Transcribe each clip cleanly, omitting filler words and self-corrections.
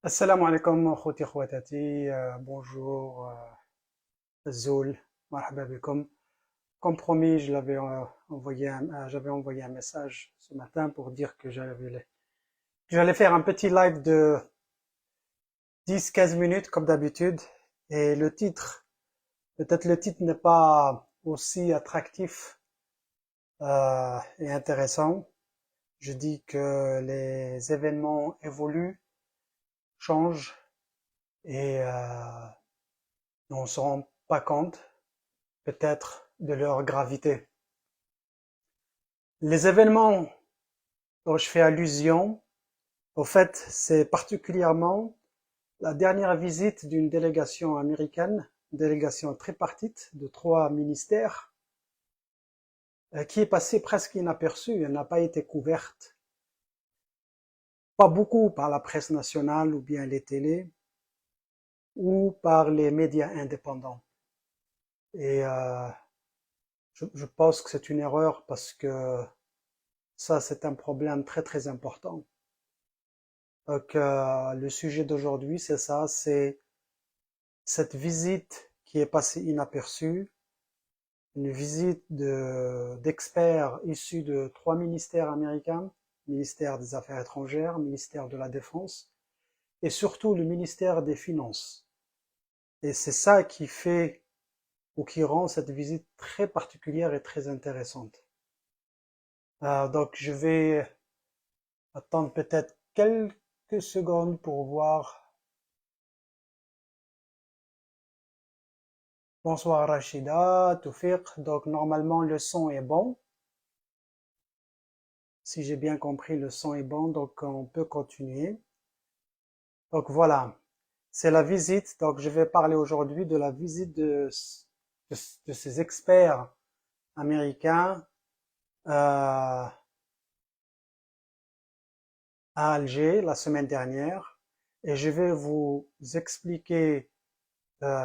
Assalamu alaikum, khouti khouatati, bonjour, Zoul, marhaba bikum. Comme promis, j'avais envoyé un message ce matin pour dire que j'allais faire un petit live de 10-15 minutes comme d'habitude. Et peut-être le titre n'est pas aussi attractif et intéressant. Je dis que les événements évoluent, changent et on ne se rend pas compte peut-être de leur gravité. Les événements dont je fais allusion, au fait, c'est particulièrement la dernière visite d'une délégation américaine, une délégation tripartite de 3 ministères, qui est passée presque inaperçue. Elle n'a pas été couverte, pas beaucoup par la presse nationale ou bien les télés, ou par les médias indépendants. Et je pense que c'est une erreur parce que ça, c'est un problème très très important. Donc, le sujet d'aujourd'hui, c'est ça, c'est cette visite qui est passée inaperçue, une visite d'experts issus de 3 ministères américains, ministère des Affaires étrangères, ministère de la Défense, et surtout le ministère des Finances. Et c'est ça qui fait ou qui rend cette visite très particulière et très intéressante. Donc, je vais attendre peut-être quelques secondes pour voir. Bonsoir Rachida, Toufiq. Donc normalement le son est bon. Si j'ai bien compris, le son est bon, donc on peut continuer. Donc voilà, c'est la visite. Donc je vais parler aujourd'hui de la visite de ces experts américains à Alger la semaine dernière. Et je vais vous expliquer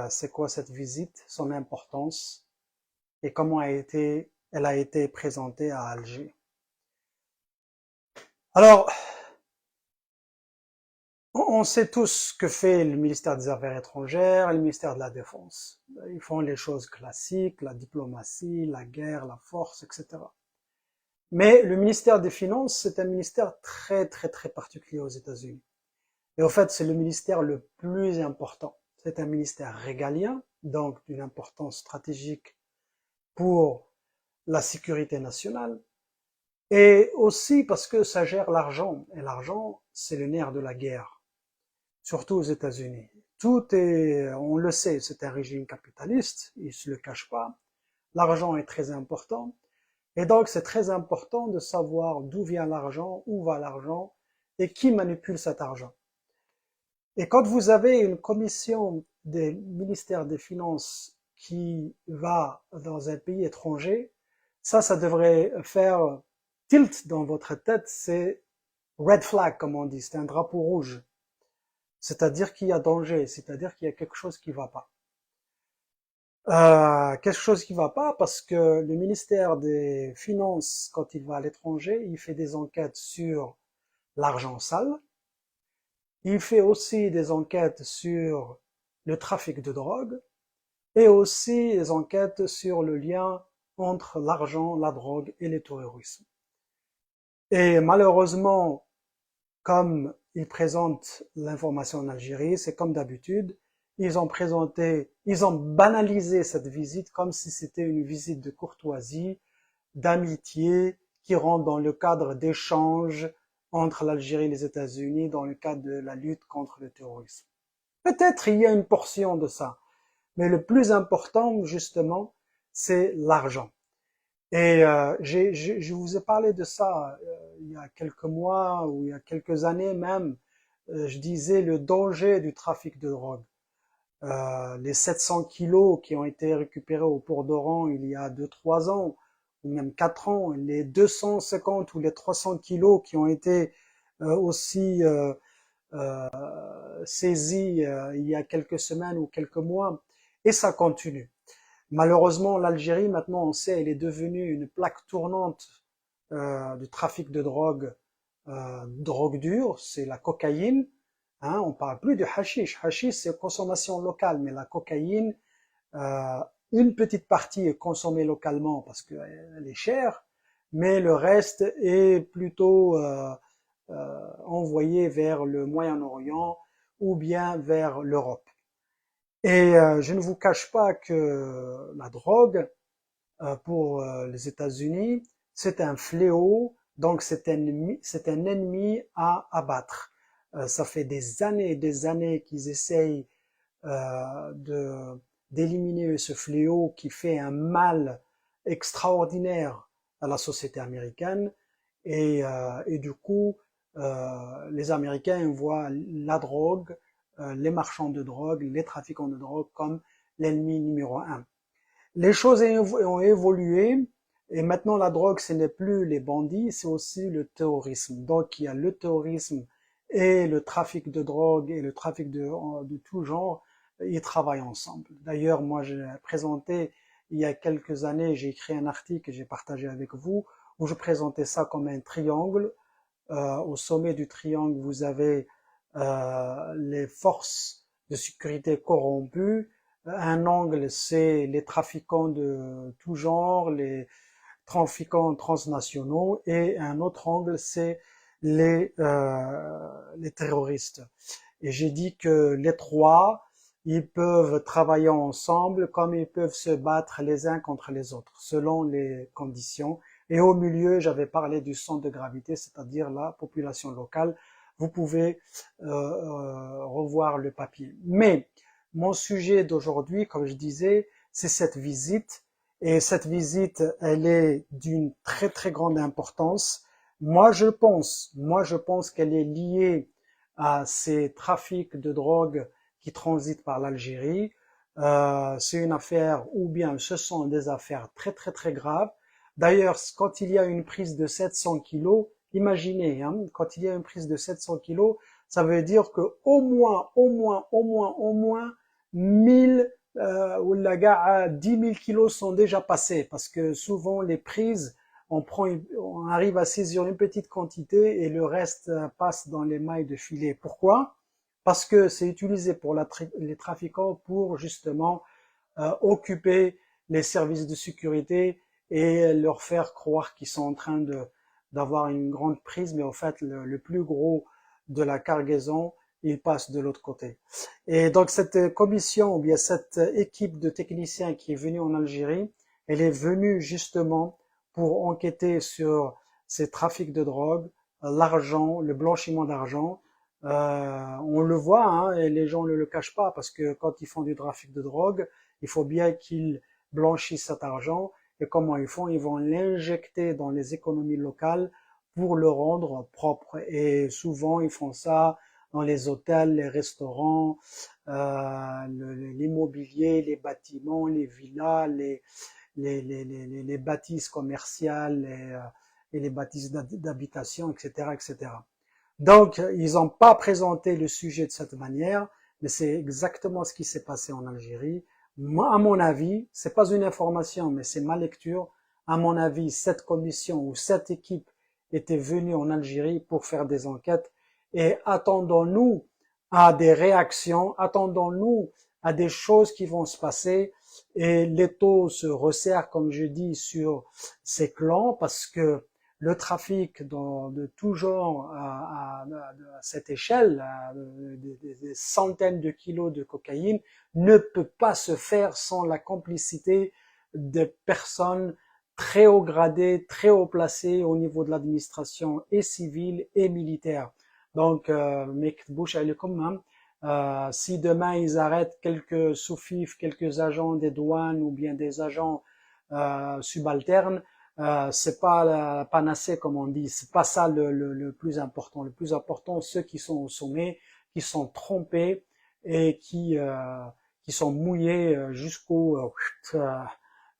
c'est quoi cette visite, son importance et comment elle a été présentée à Alger. Alors, on sait tous ce que fait le ministère des Affaires étrangères et le ministère de la Défense. Ils font les choses classiques, la diplomatie, la guerre, la force, etc. Mais le ministère des Finances, c'est un ministère très très très particulier aux États-Unis. Et en fait, c'est le ministère le plus important. C'est un ministère régalien, donc d'une importance stratégique pour la sécurité nationale, et aussi parce que ça gère l'argent. Et l'argent, c'est le nerf de la guerre, surtout aux États-Unis. Tout est, on le sait, c'est un régime capitaliste, il se le cache pas. L'argent est très important. Et donc, c'est très important de savoir d'où vient l'argent, où va l'argent et qui manipule cet argent. Et quand vous avez une commission des ministères des Finances qui va dans un pays étranger, ça devrait faire tilt dans votre tête, c'est red flag, comme on dit, c'est un drapeau rouge. C'est-à-dire qu'il y a danger, c'est-à-dire qu'il y a quelque chose qui va pas. Quelque chose qui va pas parce que le ministère des Finances, quand il va à l'étranger, il fait des enquêtes sur l'argent sale. Il fait aussi des enquêtes sur le trafic de drogue et aussi des enquêtes sur le lien entre l'argent, la drogue et le terrorisme. Et malheureusement, comme ils présentent l'information en Algérie, c'est comme d'habitude, ils ont banalisé cette visite comme si c'était une visite de courtoisie, d'amitié, qui rentre dans le cadre d'échanges entre l'Algérie et les États-Unis dans le cadre de la lutte contre le terrorisme. Peut-être il y a une portion de ça, mais le plus important, justement, c'est l'argent. Et je vous ai parlé de ça il y a quelques mois ou il y a quelques années même. Je disais le danger du trafic de drogue. Les 700 kilos qui ont été récupérés au port d'Oran il y a 2-3 ans, ou même 4 ans, les 250 ou les 300 kilos qui ont été aussi saisis il y a quelques semaines ou quelques mois, et ça continue. Malheureusement, l'Algérie, maintenant, on sait, elle est devenue une plaque tournante du trafic de drogue dure, c'est la cocaïne. Hein, on parle plus de hashish. Hashish, c'est consommation locale, mais la cocaïne, euh, une petite partie est consommée localement parce qu'elle est chère, mais le reste est plutôt envoyé vers le Moyen-Orient ou bien vers l'Europe. Et je ne vous cache pas que la drogue, pour les États-Unis, c'est un fléau, donc c'est un ennemi à abattre. Ça fait des années et des années qu'ils essayent de d'éliminer ce fléau qui fait un mal extraordinaire à la société américaine et du coup les Américains voient la drogue, les marchands de drogue, les trafiquants de drogue comme l'ennemi numéro un. Les choses ont évolué et maintenant la drogue ce n'est plus les bandits, c'est aussi le terrorisme. Donc il y a le terrorisme et le trafic de drogue et le trafic de tout genre, ils travaillent ensemble. D'ailleurs, moi j'ai présenté il y a quelques années, j'ai écrit un article que j'ai partagé avec vous où je présentais ça comme un triangle. Au sommet du triangle, vous avez les forces de sécurité corrompues. Un angle, c'est les trafiquants de tout genre, les trafiquants transnationaux, et un autre angle, c'est les terroristes. Et j'ai dit que les trois, ils peuvent travailler ensemble comme ils peuvent se battre les uns contre les autres, selon les conditions. Et au milieu, j'avais parlé du centre de gravité, c'est-à-dire la population locale. Vous pouvez revoir le papier. Mais mon sujet d'aujourd'hui, comme je disais, c'est cette visite. Et cette visite, elle est d'une très très grande importance. Moi je pense qu'elle est liée à ces trafics de drogue qui transitent par l'Algérie. C'est une affaire, ou bien ce sont des affaires très très très graves. D'ailleurs, quand il y a une prise de 700 kilos, imaginez, hein, quand il y a une prise de 700 kilos, ça veut dire que au moins 1000 ou la gars à 10 000 kilos sont déjà passés parce que souvent les prises, on arrive à saisir une petite quantité et le reste passe dans les mailles de filet. Pourquoi? Parce que c'est utilisé pour les trafiquants pour justement occuper les services de sécurité et leur faire croire qu'ils sont en train d'avoir une grande prise, mais au fait le plus gros de la cargaison, il passe de l'autre côté. Et donc cette commission ou bien cette équipe de techniciens qui est venue en Algérie, elle est venue justement pour enquêter sur ces trafics de drogue, l'argent, le blanchiment d'argent. On le voit, hein, et les gens ne le cachent pas parce que quand ils font du trafic de drogue, il faut bien qu'ils blanchissent cet argent. Et comment ils font? Ils vont l'injecter dans les économies locales pour le rendre propre. Et souvent, ils font ça dans les hôtels, les restaurants, l'immobilier, les bâtiments, les villas, les bâtisses commerciales et les bâtisses d'habitation, etc., etc. Donc, ils n'ont pas présenté le sujet de cette manière, mais c'est exactement ce qui s'est passé en Algérie. Moi, à mon avis, c'est pas une information, mais c'est ma lecture. À mon avis, cette commission ou cette équipe était venue en Algérie pour faire des enquêtes et attendons-nous à des réactions, attendons-nous à des choses qui vont se passer et l'étau se resserre, comme je dis, sur ces clans parce que le trafic de tout genre à cette échelle, des centaines de kilos de cocaïne, ne peut pas se faire sans la complicité de personnes très haut gradées, très haut placées au niveau de l'administration et civile et militaire. Donc, si demain ils arrêtent quelques sous-fifs, quelques agents des douanes ou bien des agents subalternes, c'est pas la panacée comme on dit, c'est pas ça le plus important. Le plus important, ceux qui sont au sommet, qui sont trompés et qui sont mouillés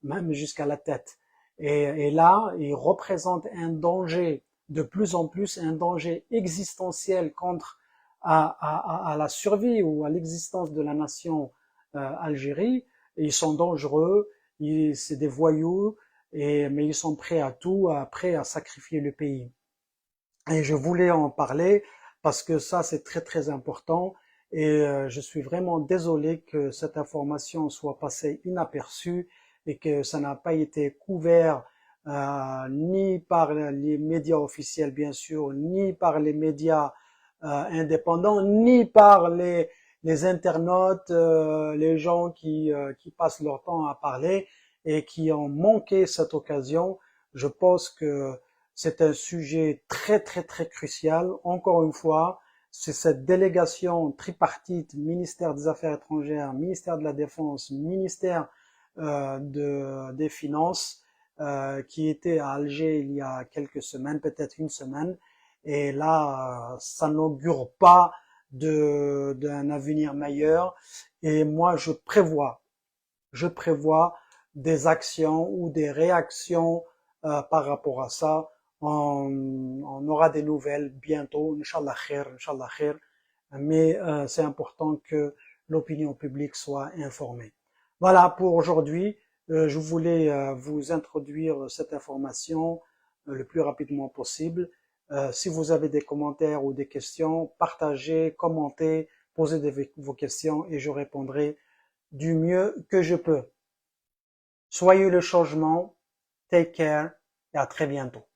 même jusqu'à la tête. Et là, ils représentent un danger de plus en plus, un danger existentiel contre à la survie ou à l'existence de la nation Algérie. Et ils sont dangereux, c'est des voyous, mais ils sont prêts à tout, prêts à sacrifier le pays. Et je voulais en parler parce que ça, c'est très très important. Et je suis vraiment désolé que cette information soit passée inaperçue et que ça n'a pas été couvert ni par les médias officiels, bien sûr, ni par les médias indépendants, ni par les internautes, les gens qui passent leur temps à parler et qui ont manqué cette occasion. Je pense que c'est un sujet très très très crucial. Encore une fois, c'est cette délégation tripartite, ministère des Affaires étrangères, ministère de la Défense, ministère des Finances, qui était à Alger il y a quelques semaines, peut-être une semaine. Et là, ça n'augure pas d'un avenir meilleur. Et moi, je prévois des actions ou des réactions par rapport à ça. On aura des nouvelles bientôt, Inch'Allah khair, Inch'Allah khair. Mais c'est important que l'opinion publique soit informée. Voilà pour aujourd'hui. Je voulais vous introduire cette information le plus rapidement possible. Si vous avez des commentaires ou des questions, partagez, commentez, posez vos questions et je répondrai du mieux que je peux. Soyez le changement, take care et à très bientôt.